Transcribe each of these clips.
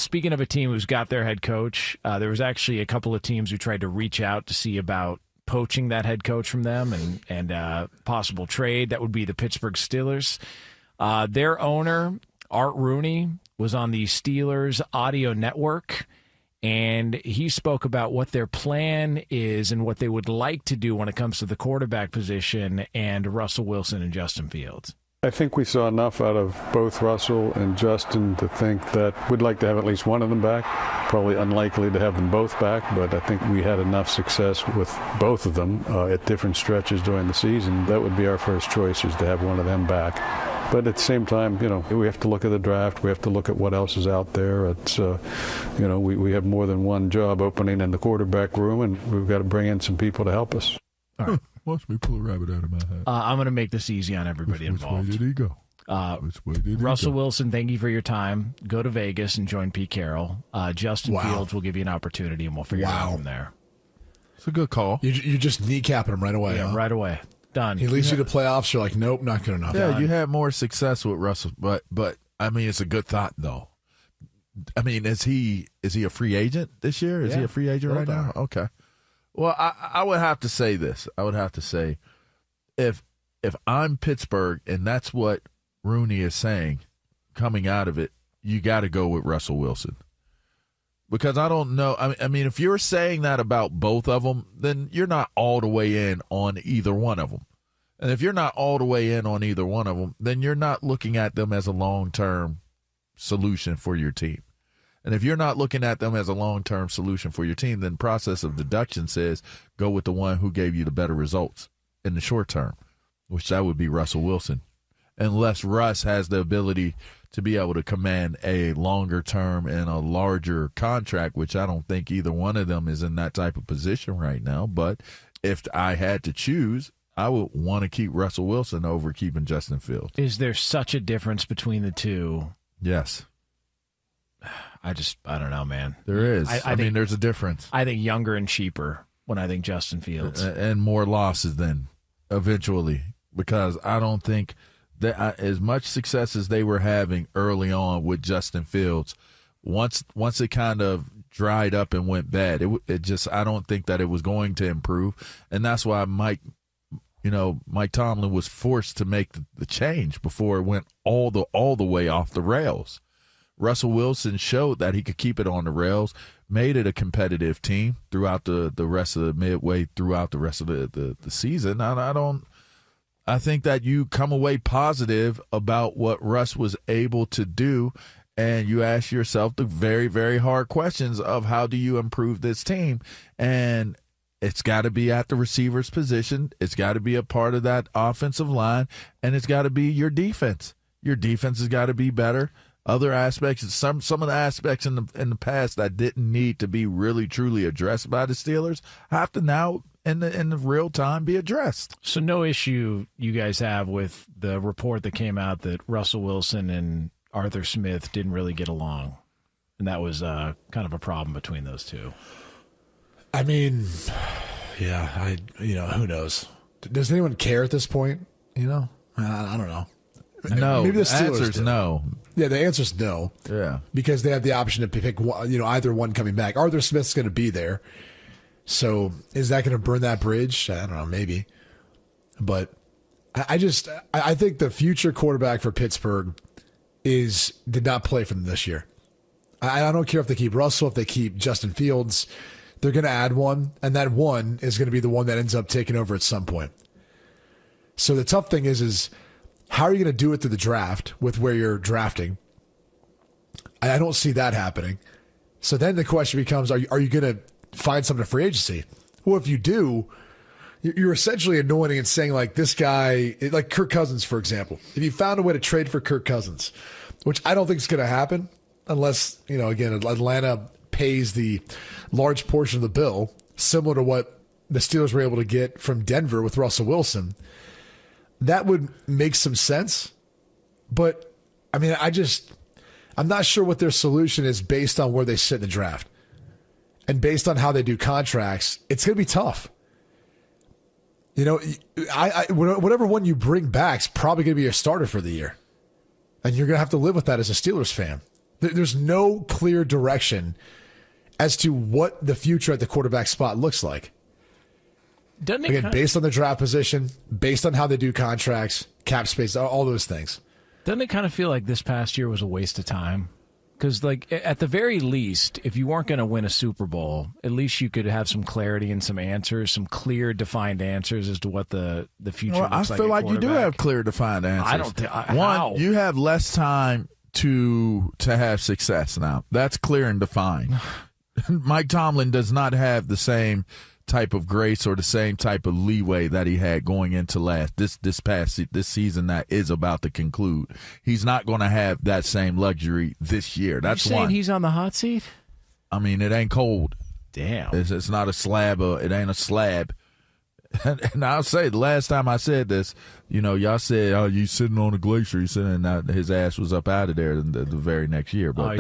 speaking of a team who's got their head coach, there was actually a couple of teams who tried to reach out to see about poaching that head coach from them and possible trade. That would be the Pittsburgh Steelers. Their owner, Art Rooney, was on the Steelers audio network, and he spoke about what their plan is and what they would like to do when it comes to the quarterback position and Russell Wilson and Justin Fields. I think we saw enough out of both Russell and Justin to think that we'd like to have at least one of them back. Probably unlikely to have them both back, but I think we had enough success with both of them at different stretches during the season. That would be our first choice, is to have one of them back. But at the same time, we have to look at the draft. We have to look at what else is out there. It's, we have more than one job opening in the quarterback room, and we've got to bring in some people to help us. All right. Watch me pull a rabbit out of my hat. I'm going to make this easy on everybody involved. Which way did he go? Russell Wilson, thank you for your time. Go to Vegas and join Pete Carroll. Justin Fields will give you an opportunity, and we'll figure it out from there. It's a good call. You're just kneecapping him right away. Yeah, right away. Done. He leads you to playoffs. You're like, nope, not good enough. Yeah, Done. you had more success with Russell, but I mean, it's a good thought though. I mean, is he a free agent this year? Is he a free agent right now? Okay. Well, I would have to say this. I would have to say, if I'm Pittsburgh and that's what Rooney is saying coming out of it, you got to go with Russell Wilson. Because I don't know. I mean, if you're saying that about both of them, then you're not all the way in on either one of them. And if you're not all the way in on either one of them, then you're not looking at them as a long-term solution for your team. And if you're not looking at them as a long-term solution for your team, then process of deduction says go with the one who gave you the better results in the short term, which that would be Russell Wilson. Unless Russ has the ability to be able to command a longer term and a larger contract, which I don't think either one of them is in that type of position right now. But if I had to choose, I would want to keep Russell Wilson over keeping Justin Fields. Is there such a difference between the two? Yes. I don't know, man. There is. I mean, there's a difference. I think younger and cheaper when I think Justin Fields. And more losses then, eventually, because I don't think that as much success as they were having early on with Justin Fields, once it kind of dried up and went bad, it just, I don't think that it was going to improve. And that's why Mike Tomlin was forced to make the change before it went all the way off the rails. Russell Wilson showed that he could keep it on the rails, made it a competitive team throughout the rest of the midway throughout the rest of the season. I think that you come away positive about what Russ was able to do, and you ask yourself the very, very hard questions of how do you improve this team. And it's got to be at the receiver's position. It's got to be a part of that offensive line, and it's got to be your defense. Your defense has got to be better. Other aspects, some of the aspects in the past that didn't need to be really truly addressed by the Steelers have to now in the real time be addressed. So no issue you guys have with the report that came out that Russell Wilson and Arthur Smith didn't really get along, and that was kind of a problem between those two. I mean, yeah, who knows? Does anyone care at this point? I don't know. No, maybe the answer is no. Yeah, the answer is no. Yeah, because they have the option to pick either one coming back. Arthur Smith's going to be there, so is that going to burn that bridge? I don't know, maybe. But I think the future quarterback for Pittsburgh did not play for them this year. I don't care if they keep Russell, if they keep Justin Fields, they're going to add one, and that one is going to be the one that ends up taking over at some point. So the tough thing is how are you going to do it through the draft with where you're drafting? I don't see that happening. So then the question becomes, are you going to find something in free agency? Well, if you do, you're essentially anointing and saying like this guy, like Kirk Cousins, for example. If you found a way to trade for Kirk Cousins, which I don't think is going to happen unless, again, Atlanta pays the large portion of the bill, similar to what the Steelers were able to get from Denver with Russell Wilson. That would make some sense, but I mean, I'm not sure what their solution is based on where they sit in the draft and based on how they do contracts. It's going to be tough. Whatever one you bring back is probably going to be your starter for the year, and you're going to have to live with that as a Steelers fan. There's no clear direction as to what the future at the quarterback spot looks like. Doesn't it Again, based on the draft position, based on how they do contracts, cap space, all those things. Doesn't it kind of feel like this past year was a waste of time? Because, like, at the very least, if you weren't going to win a Super Bowl, at least you could have some clarity and some answers, some clear, defined answers as to what the future looks like. I feel like you do have clear, defined answers. I don't think. One, you have less time to have success now. That's clear and defined. Mike Tomlin does not have the same type of grace or the same type of leeway that he had going into this season that is about to conclude. He's not going to have that same luxury this year. That's saying he's on the hot seat? I mean, it ain't cold. Damn. It's not a slab. It ain't a slab. And I'll say, the last time I said this, y'all said, "Oh, you sitting on a glacier." You said, and his ass was up out of there the very next year. But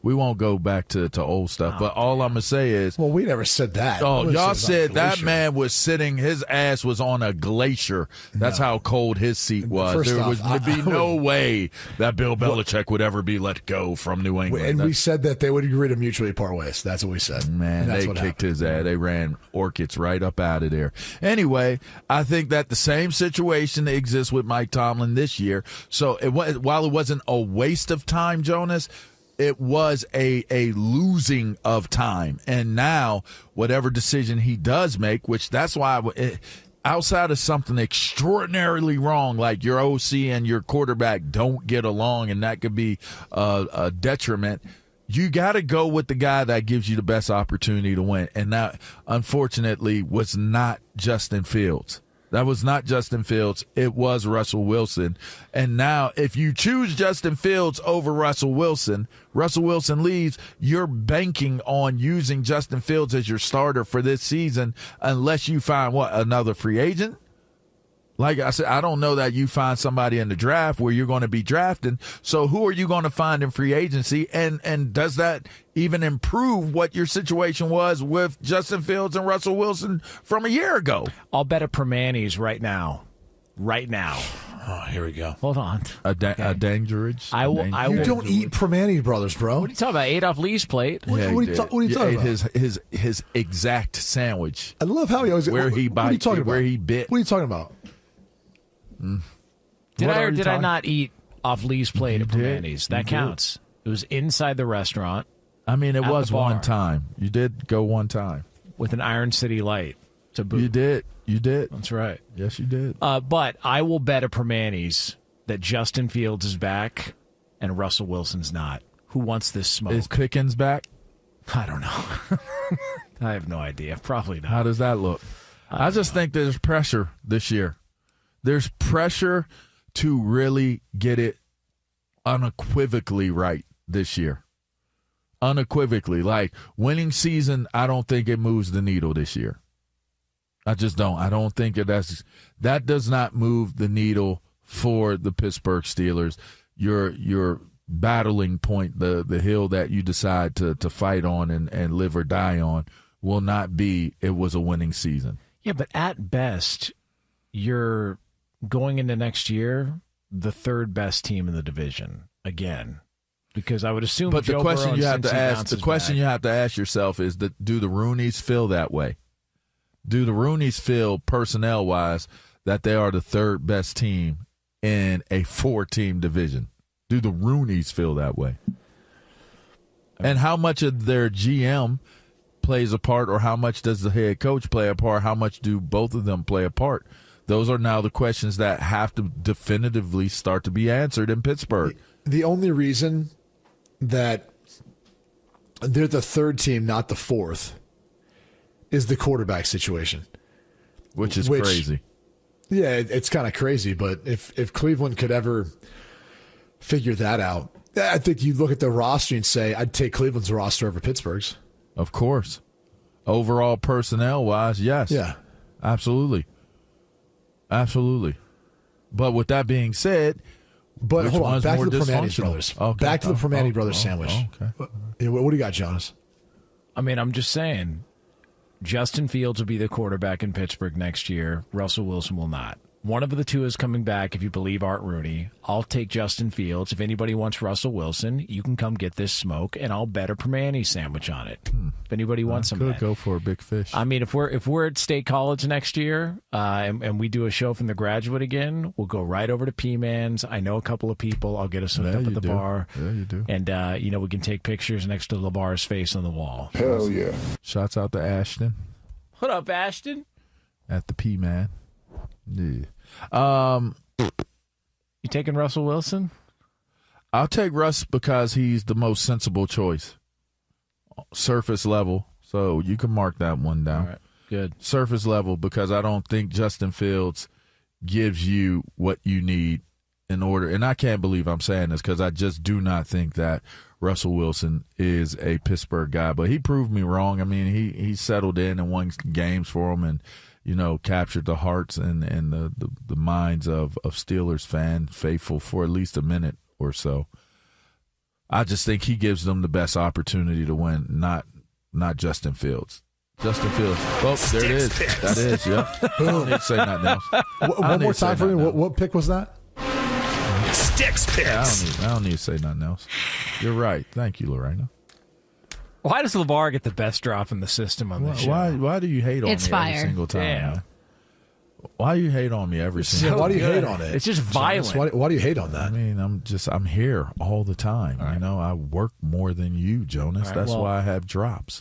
we won't go back to old stuff. But all I'm gonna say is, well, we never said that. Oh, y'all said that man was sitting. His ass was on a glacier. That's how cold his seat was. There would be no way that Bill Belichick would ever be let go from New England. And we said that they would agree to mutually part ways. That's what we said. Man, they kicked his ass. They ran Orchids right up out of there. Anyway, I think that the same situation exists with Mike Tomlin this year. So while it wasn't a waste of time, Jonas, it was a losing of time. And now, whatever decision he does make, which that's why outside of something extraordinarily wrong, like your OC and your quarterback don't get along, and that could be a detriment, you got to go with the guy that gives you the best opportunity to win. And that, unfortunately, was not Justin Fields. That was not Justin Fields. It was Russell Wilson. And now, if you choose Justin Fields over Russell Wilson leaves, you're banking on using Justin Fields as your starter for this season unless you find, another free agent? Like I said, I don't know that you find somebody in the draft where you're going to be drafting. So who are you going to find in free agency? And does that even improve what your situation was with Justin Fields and Russell Wilson from a year ago? I'll bet a Permanis right now. Right now. Oh, here we go. Hold on. A dangerous. You don't eat Permani Brothers, bro. What are you talking about? Ate off Lee's plate. What are you talking about? His exact sandwich. I love how he always. Where he bit. What are you talking about? Did I or did I not eat off Lee's plate at Permani's? That counts. It was inside the restaurant. I mean, it was one time. You did go one time. With an Iron City Light to boot. You did. That's right. Yes, you did. But I will bet a Permani's that Justin Fields is back and Russell Wilson's not. Who wants this smoke? Is Pickens back? I don't know. I have no idea. Probably not. How does that look? I just think there's pressure this year. There's pressure to really get it unequivocally right this year. Unequivocally. Like, winning season, I don't think it moves the needle this year. I just don't. I don't think that does not move the needle for the Pittsburgh Steelers. Your battling point, the hill that you decide to fight on and live or die on, will not be it was a winning season. Yeah, but at best, you're going into next year the third best team in the division again, because I would assume. But the question you have to ask yourself is that do the Rooneys feel that way? Do the Rooneys feel personnel wise that they are the third best team in a 4-team division? Do the Rooneys feel that way? And how much of their GM plays a part, or how much does the head coach play a part? How much do both of them play a part? Those are now the questions that have to definitively start to be answered in Pittsburgh. The only reason that they're the third team, not the fourth, is the quarterback situation. Which is crazy. Yeah, it's kind of crazy, but if Cleveland could ever figure that out, I think you look at the roster and say, I'd take Cleveland's roster over Pittsburgh's. Of course. Overall personnel-wise, yes. Yeah. Absolutely. Absolutely. But with that being said, hold on, back to the Permani brothers. Okay. Back to the Permani brothers sandwich. Okay. What do you got, Jonas? I mean, I'm just saying, Justin Fields will be the quarterback in Pittsburgh next year. Russell Wilson will not. one of the two is coming back if you believe Art Rooney. I'll take Justin Fields. If anybody wants Russell Wilson, you can come get this smoke, and I'll bet a Permane sandwich on it. If anybody wants some, could go for a big fish. I mean, if we're at State College next year and we do a show from The Graduate again, we'll go right over to P-Man's. I know a couple of people. I'll get us hooked up at the bar. Yeah, you do. And, we can take pictures next to LaVar's face on the wall. Hell yeah. Shouts out to Ashton. What up, Ashton? At the P-Man. Yeah. You taking Russell Wilson? I'll take Russ because he's the most sensible choice. Surface level. So you can mark that one down. All right, good. Surface level, because I don't think Justin Fields gives you what you need in order. And I can't believe I'm saying this because I just do not think that Russell Wilson is a Pittsburgh guy. But he proved me wrong. I mean, he settled in and won games for him and, captured the hearts and the minds of Steelers fan faithful for at least a minute or so. I just think he gives them the best opportunity to win, not Justin Fields. Justin Fields. Oh, there it is. That is, yeah. I don't need to say nothing else. One more time for me. What pick was that? Sticks picks. Yeah, I don't need to say nothing else. You're right. Thank you, Lorena. Why does LaVar get the best drop in the system on this show? Why do you hate on me every single time? Man? Why do you hate on me every single time? Why do you hate on it? It's just violent. Why do you hate on that? I mean, I'm here all the time. Right. I work more than you, Jonas. Right, That's why I have drops.